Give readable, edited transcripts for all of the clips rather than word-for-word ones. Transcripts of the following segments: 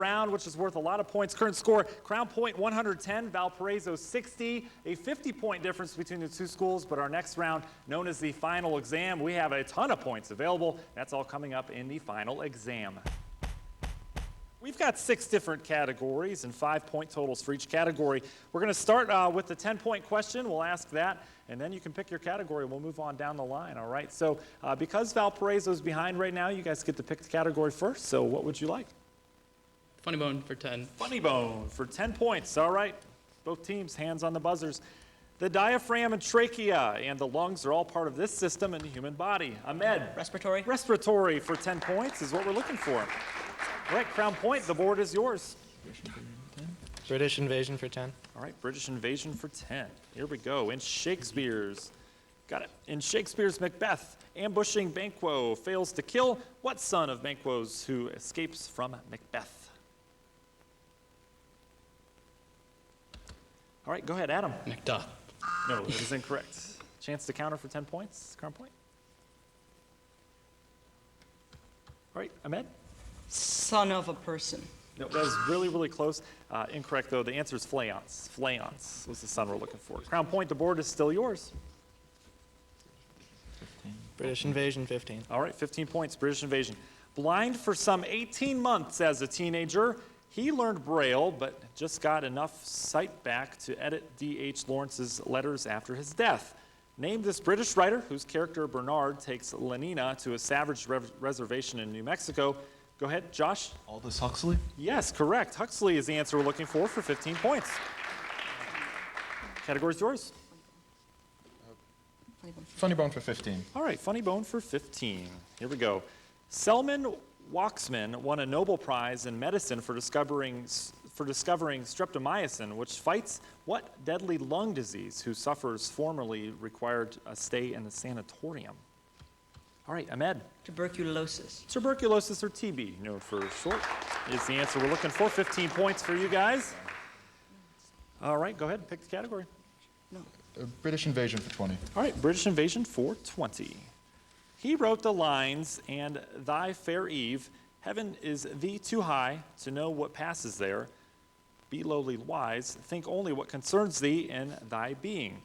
round, which is worth a lot of points. Current score, Crown Point 110, Valparaiso 60, a 50-point difference between the two schools, but our next round, known as the final exam, we have a ton of points available. That's all coming up in the final exam. We've got 6 different categories and 5-point totals for each category. We're going to start with the 10-point question. We'll ask that, and then you can pick your category. We'll move on down the line, all right? So because Valparaiso is behind right now, you guys get to pick the category first. So what would you like? Funny bone for 10. Funny bone for 10 points. All right. Both teams, hands on the buzzers. The diaphragm and trachea and the lungs are all part of this system in the human body. Ahmed. Respiratory. Respiratory for 10 points is what we're looking for. All right, Crown Point, the board is yours. British invasion for 10. All right, British invasion for 10. Here we go. In Shakespeare's, got it. In Shakespeare's Macbeth, ambushing Banquo fails to kill what son of Banquo's who escapes from Macbeth? All right, go ahead, Adam. Macduff. No, that is incorrect. Chance to counter for 10 points, Crown Point. All right, Ahmed? Son of a person. No, that was really, really close. Incorrect, though. The answer is Fleance. Fleance was the son we're looking for. Crown Point, the board is still yours. British invasion 15. All right, 15 points, British invasion. Blind for some 18 months as a teenager, he learned Braille, but just got enough sight back to edit D.H. Lawrence's letters after his death. Name this British writer whose character Bernard takes Lenina to a savage reservation in New Mexico. Go ahead, Josh. Aldous Huxley? Yes, correct. Huxley is the answer we're looking for 15 points. Category's yours. Funny bone for 15. All right, funny bone for 15. Here we go. Selman Waksman won a Nobel Prize in medicine for discovering streptomycin, which fights what deadly lung disease whose sufferers formerly required a stay in the sanatorium? All right, Ahmed. Tuberculosis. Tuberculosis, or TB, known for short, is the answer we're looking for. 15 points for you guys. All right, go ahead and pick the category. British invasion for 20. All right, British invasion for 20. He wrote the lines, and thy fair Eve, heaven is thee too high to know what passes there. Be lowly wise, think only what concerns thee in thy being.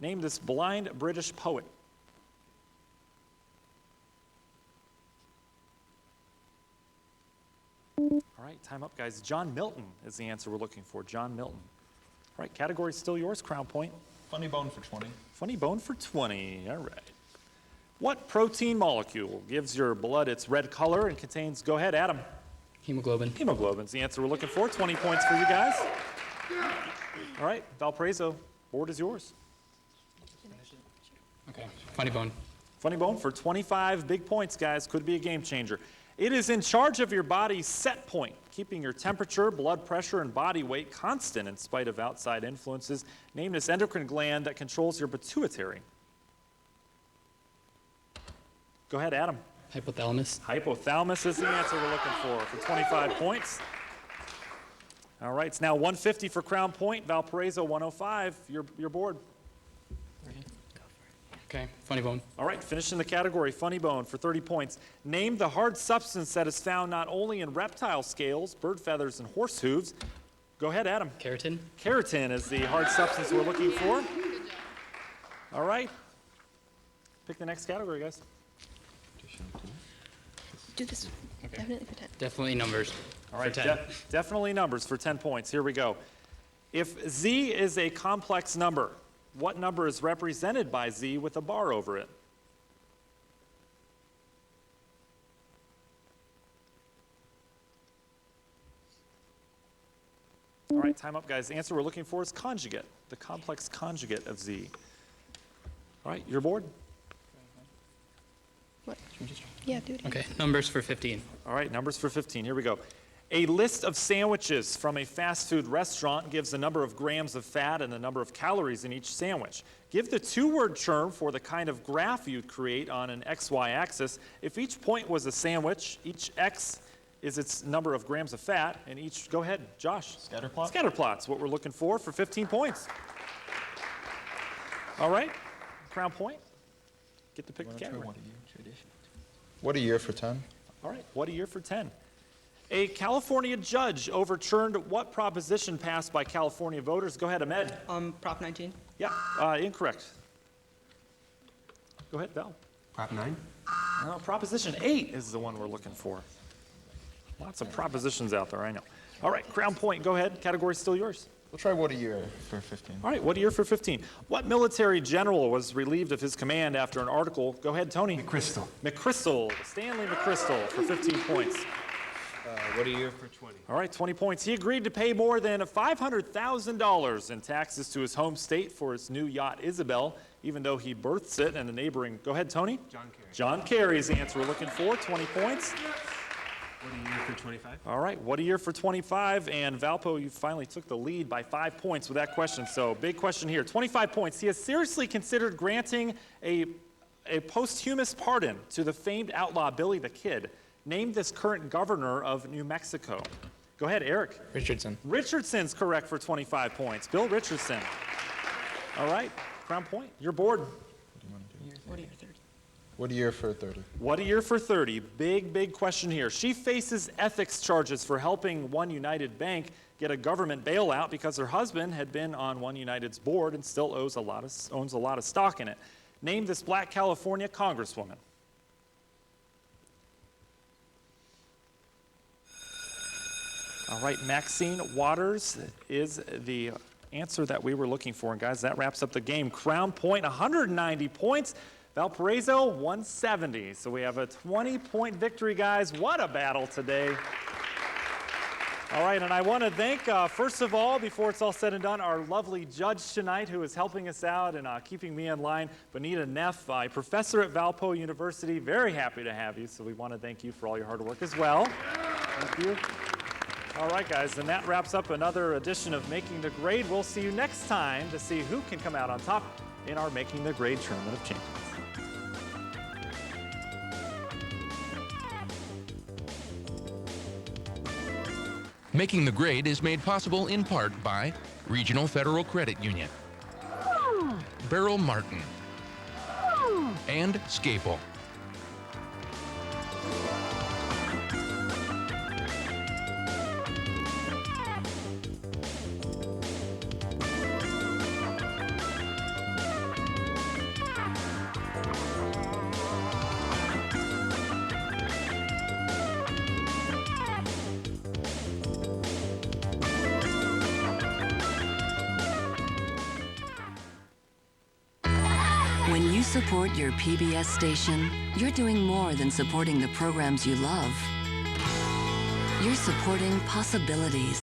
Name this blind British poet. All right, time up, guys. John Milton is the answer we're looking for. John Milton. All right, category still yours, Crown Point. Funny bone for 20. Funny bone for 20. All right. What protein molecule gives your blood its red color and contains, go ahead, Adam. Hemoglobin. Hemoglobin's the answer we're looking for. 20 points for you guys. All right, Valparaiso, board is yours. Okay. Funny bone. Funny bone for 25 big points, guys. Could be a game changer. It is in charge of your body's set point, keeping your temperature, blood pressure, and body weight constant in spite of outside influences. Name this endocrine gland that controls your pituitary. Go ahead, Adam. Hypothalamus. Hypothalamus is the answer we're looking for 25 points. All right, it's now 150 for Crown Point. Valparaiso, 105. Your board. Okay. Funny bone. All right, finishing the category, funny bone for 30 points. Name the hard substance that is found not only in reptile scales, bird feathers, and horse hooves. Go ahead, Adam. Keratin. Keratin is the hard substance we're looking for. All right. Pick the next category, guys. Do this. Okay. Definitely for 10. Definitely numbers. All right, For 10. Definitely numbers for 10 points. Here we go. If Z is a complex number, what number is represented by Z with a bar over it? All right, time up, guys. The answer we're looking for is conjugate, the complex conjugate of Z. All right, your board. What? Yeah, do it. Okay. Numbers for 15. All right, numbers for 15. Here we go. A list of sandwiches from a fast food restaurant gives the number of grams of fat and the number of calories in each sandwich. Give the two-word term for the kind of graph you'd create on an XY axis. If each point was a sandwich, each X is its number of grams of fat, and each, go ahead, Josh. Scatterplot? Scatterplot's what we're looking for 15 points. All right, Crown Point. Get to pick the category. What a year for 10. All right, what a year for 10. A California judge overturned what proposition passed by California voters? Go ahead, Ahmed. Prop 19. Yeah, incorrect. Go ahead, Val. Prop 9? Proposition 8 is the one we're looking for. Lots of propositions out there, I know. All right, Crown Point, go ahead. Category's still yours. We'll try what a year for 15. All right, what year for 15? What military general was relieved of his command after an article? Go ahead, Tony. Crystal. McChrystal, Stanley McChrystal for 15 points. What a year for 20? All right, 20 points. He agreed to pay more than $500,000 in taxes to his home state for his new yacht Isabel, even though he berths it in a neighboring. Go ahead, Tony. John Kerry. John Kerry's the answer we're looking for, 20 points. What a year for 25? All right, what a year for 25, and Valpo, you finally took the lead by 5 points with that question, so big question here. 25 points. He has seriously considered granting a posthumous pardon to the famed outlaw Billy the Kid. Name this current governor of New Mexico. Go ahead, Eric. Richardson. Richardson's correct for 25 points. Bill Richardson. All right, Crown Point, your board. What year 30? What a year for 30. What a year for 30. Big question here. She faces ethics charges for helping One United Bank get a government bailout because her husband had been on One United's board and still owns a lot of stock in it. Name this Black California congresswoman. All right, Maxine Waters is the answer that we were looking for. And guys, that wraps up the game. Crown Point, 190 points. Valparaiso, 170. So we have a 20-point victory, guys. What a battle today. All right, and I want to thank, first of all, before it's all said and done, our lovely judge tonight who is helping us out and keeping me in line, Bonita Neff, a professor at Valpo University. Very happy to have you, so we want to thank you for all your hard work as well. Thank you. All right, guys, and that wraps up another edition of Making the Grade. We'll see you next time to see who can come out on top in our Making the Grade Tournament of Champions. Making the Grade is made possible in part by Regional Federal Credit Union, Beryl Martin, and Scapel. When you support your PBS station, you're doing more than supporting the programs you love. You're supporting possibilities.